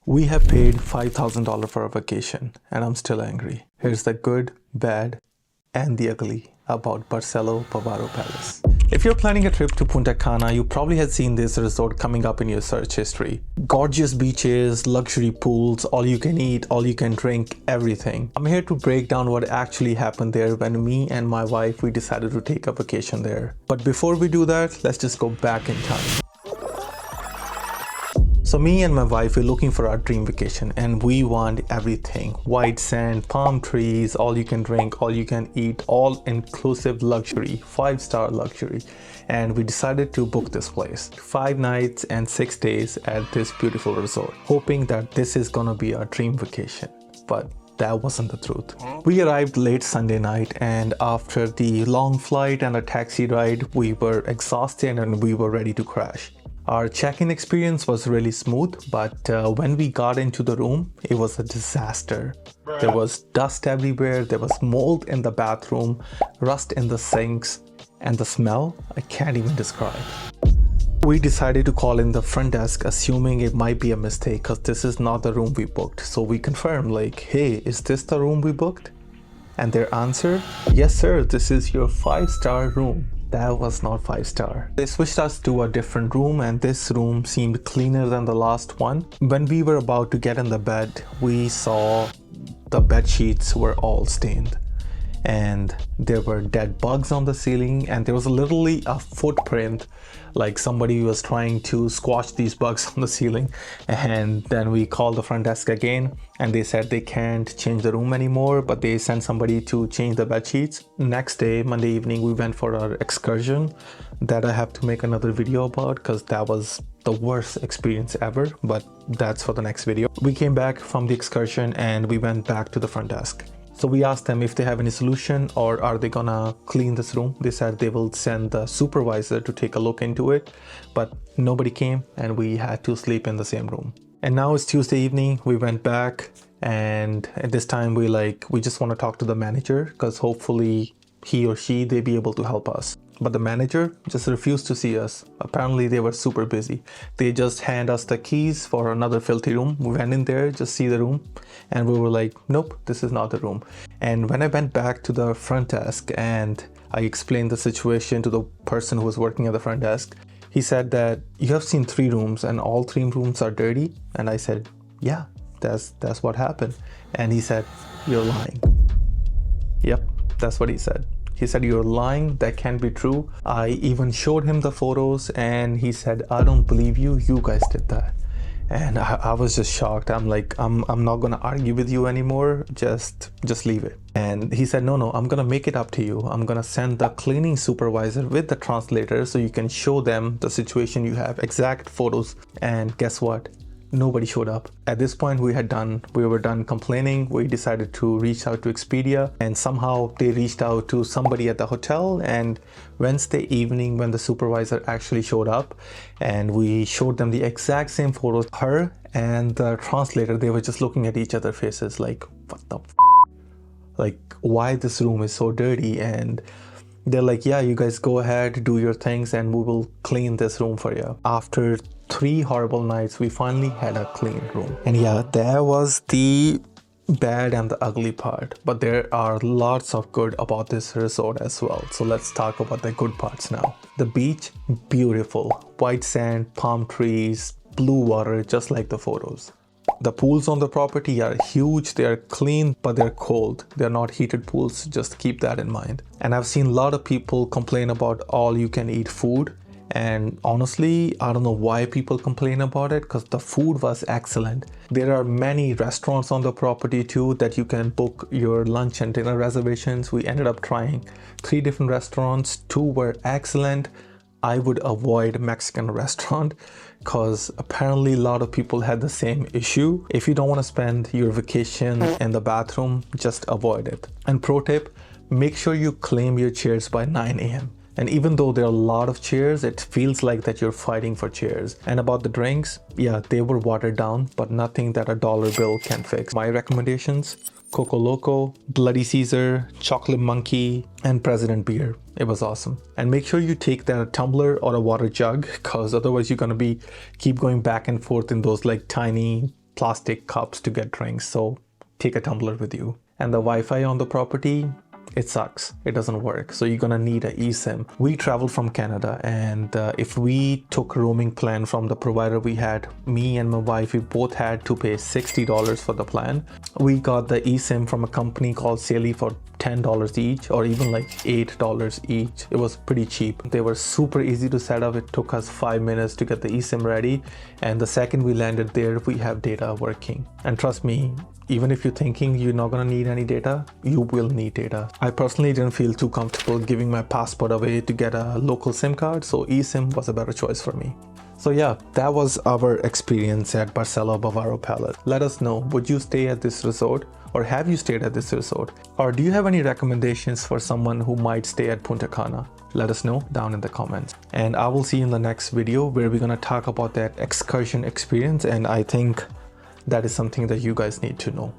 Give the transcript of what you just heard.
We have paid $5,000 for a vacation and I'm still angry. Here's the good, bad, and the ugly about Barceló Bavaro Palace. If you're planning a trip to Punta Cana, you probably have seen this resort coming up in your search history. Gorgeous beaches, luxury pools, all you can eat, all you can drink, everything. I'm here to break down what actually happened there when me and my wife, we decided to take a vacation there. But before we do that, let's just go back in time. So me and my wife, we're looking for our dream vacation and we want everything. White sand, palm trees, all you can drink, all you can eat, all inclusive luxury, 5-star luxury. And we decided to book this place. 5 nights and 6 days at this beautiful resort, hoping that this is gonna be our dream vacation. But that wasn't the truth. We arrived late Sunday night and after the long flight and a taxi ride, we were exhausted and we were ready to crash. Our check-in experience was really smooth, but when we got into the room, it was a disaster. There was dust everywhere, there was mold in the bathroom, rust in the sinks, and the smell, I can't even describe. We decided to call in the front desk assuming it might be a mistake because this is not the room we booked. So we confirmed like, hey, is this the room we booked? And their answer, yes sir, this is your 5-star room. That was not 5-star. They switched us to a different room and this room seemed cleaner than the last one. When we were about to get in the bed, we saw the bed sheets were all stained. And there were dead bugs on the ceiling and there was literally a footprint like somebody was trying to squash these bugs on the ceiling. And then we called the front desk again and they said they can't change the room anymore, but they sent somebody to change the bed sheets. Next day, Monday evening, we went for our excursion that I have to make another video about because that was the worst experience ever, but that's for the next video. We came back from the excursion and we went back to the front desk. So we asked them if they have any solution or are they gonna clean this room. They said they will send the supervisor to take a look into it, but nobody came and we had to sleep in the same room. And now it's Tuesday evening, we went back and at this time we just want to talk to the manager because hopefully he or she, they be able to help us. But the manager just refused to see us. Apparently they were super busy. They just hand us the keys for another filthy room. We went in there, just see the room. And we were like, nope, this is not the room. And when I went back to the front desk and I explained the situation to the person who was working at the front desk, he said that you have seen 3 rooms and all 3 rooms are dirty. And I said, yeah, that's what happened. And he said, you're lying. Yep, that's what he said. He said, you're lying, that can't be true. I even showed him the photos and he said, I don't believe you, you guys did that. And I was just shocked. I'm like, I'm not gonna argue with you anymore, just leave it. And he said, no, I'm gonna make it up to you. I'm gonna send the cleaning supervisor with the translator so you can show them the situation you have, exact photos. And guess what? Nobody showed up. At this point we were done complaining. We decided to reach out to Expedia and somehow they reached out to somebody at the hotel. And Wednesday evening when the supervisor actually showed up and we showed them the exact same photos, her and the translator, they were just looking at each other's faces like, what the f? Like, why this room is so dirty? And they're like, yeah, you guys go ahead, do your things and we will clean this room for you. After 3 horrible nights, we finally had a clean room. And yeah, that was the bad and the ugly part. But there are lots of good about this resort as well. So let's talk about the good parts now. The beach, beautiful. White sand, palm trees, blue water, just like the photos. The pools on the property are huge, they are clean, but they're cold. They're not heated pools, just keep that in mind. And I've seen a lot of people complain about all you can eat food. And honestly, I don't know why people complain about it because the food was excellent. There are many restaurants on the property too that you can book your lunch and dinner reservations. We ended up trying 3 different restaurants, 2 were excellent. I would avoid Mexican restaurant because apparently a lot of people had the same issue. If you don't want to spend your vacation in the bathroom, just avoid it. And pro tip, make sure you claim your chairs by 9 a.m. And even though there are a lot of chairs, it feels like that you're fighting for chairs. And about the drinks, yeah, they were watered down, but nothing that a dollar bill can fix. My recommendations, Coco Loco, Bloody Caesar, Chocolate Monkey, and President Beer. It was awesome. And make sure you take that tumbler or a water jug because otherwise you're gonna keep going back and forth in those like tiny plastic cups to get drinks, so take a tumbler with you. And the Wi-Fi on the property, it sucks. It doesn't work. So you're gonna need an eSIM. We traveled from Canada, and if we took roaming plan from the provider we had, me and my wife, we both had to pay $60 for the plan. We got the eSIM from a company called Saley for $10 each, or even like $8 each. It was pretty cheap. They were super easy to set up. It took us 5 minutes to get the eSIM ready, and the second we landed there, we have data working. And trust me, even if you're thinking you're not gonna need any data, you will need data. I personally didn't feel too comfortable giving my passport away to get a local SIM card, so eSIM was a better choice for me. So yeah, that was our experience at Barceló Bávaro Palace. Let us know, would you stay at this resort? Or have you stayed at this resort? Or do you have any recommendations for someone who might stay at Punta Cana? Let us know down in the comments. And I will see you in the next video where we're gonna talk about that excursion experience, and I think that is something that you guys need to know.